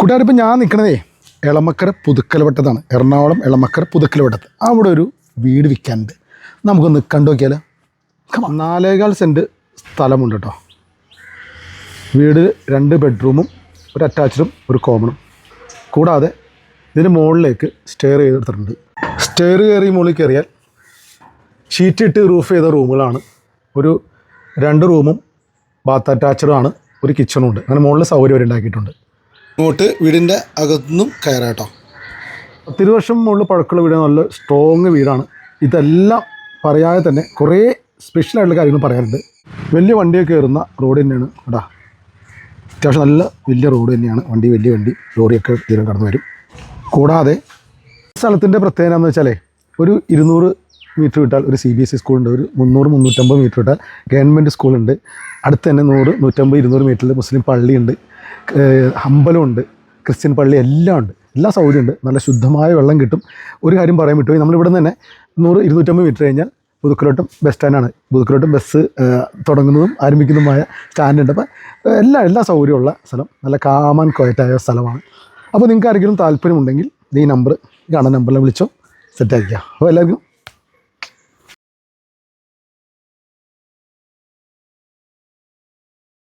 കൂട്ടുകാരിപ്പോൾ ഞാൻ നിൽക്കണതേ എളമക്കര പുതുക്കലവട്ടത്താണ്. എറണാകുളം എളമക്കര പുതുക്കലവട്ടത്ത്. അവിടെ ഒരു വീട് വിൽക്കാനുണ്ട്. നമുക്കൊന്ന് കണ്ടു നോക്കിയാലോ. 4.25 സെൻറ്റ് സ്ഥലമുണ്ട് കേട്ടോ. വീട് 2 ബെഡ്റൂമും ഒരു അറ്റാച്ച്ഡും ഒരു കോമണും. കൂടാതെ ഇതിന് മുകളിലേക്ക് സ്റ്റെയർ ചെയ്തെടുത്തിട്ടുണ്ട്. സ്റ്റെയർ കയറി മുകളിൽ കയറിയാൽ ഷീറ്റ് ഇട്ട് റൂഫ് ചെയ്ത റൂമുകളാണ്. ഒരു 2 റൂമും ബാത്ത് അറ്റാച്ച്ഡുമാണ്. ഒരു കിച്ചണും ഉണ്ട്. അങ്ങനെ മുകളിൽ സൗകര്യം വരെ ഉണ്ടാക്കിയിട്ടുണ്ട്. ഇങ്ങോട്ട് വീടിൻ്റെ അകത്തുനിന്നും കയറാം കേട്ടോ. 10 വർഷം മുകളിൽ പഴക്കമുള്ള വീട്, നല്ല സ്ട്രോങ് വീടാണ്. ഇതെല്ലാം പറയാതെ തന്നെ കുറേ സ്പെഷ്യലായിട്ടുള്ള കാര്യങ്ങൾ പറയാറുണ്ട്. വലിയ വണ്ടിയൊക്കെ കയറുന്ന റോഡ് തന്നെയാണ് കേട്ടോ. അത്യാവശ്യം നല്ല വലിയ റോഡ് തന്നെയാണ്. വലിയ വണ്ടി ലോറിയൊക്കെ ഇതിൽ കടന്നു വരും. കൂടാതെ സ്ഥലത്തിൻ്റെ പ്രത്യേകത എന്ന് വെച്ചാൽ ഒരു 200 മീറ്റർ വിട്ടാൽ ഒരു CBSE സ്കൂളുണ്ട്. ഒരു 300-350 മീറ്റർ വിട്ടാൽ ഗവൺമെൻറ് സ്കൂളുണ്ട്. അടുത്ത് തന്നെ 100-150-200 മീറ്ററിൽ മുസ്ലിം പള്ളിയുണ്ട്, അമ്പലമുണ്ട്, ക്രിസ്ത്യൻ പള്ളി എല്ലാം ഉണ്ട്. എല്ലാ സൗകര്യമുണ്ട്. നല്ല ശുദ്ധമായ വെള്ളം കിട്ടും. ഒരു കാര്യം പറയാൻ വിട്ടുപോയി, നമ്മളിവിടെ നിന്ന് തന്നെ 100-250 മീറ്റർ കഴിഞ്ഞാൽ പുതുക്കലോട്ടം ബസ് സ്റ്റാൻഡാണ്. പുതുക്കലോട്ടം ബസ് തുടങ്ങുന്നതും ആരംഭിക്കുന്നതുമായ സ്റ്റാൻഡുണ്ട്. അപ്പോൾ എല്ലാ സൗകര്യമുള്ള സ്ഥലം, നല്ല കാമൻ ക്വയറ്റായ സ്ഥലമാണ്. അപ്പോൾ നിങ്ങൾക്ക് ആരെങ്കിലും താല്പര്യമുണ്ടെങ്കിൽ ഈ നമ്പർ കാണുന്ന നമ്പറിൽ വിളിച്ചോ, സെറ്റാക്കിക്കാം. അപ്പോൾ എല്ലാവർക്കും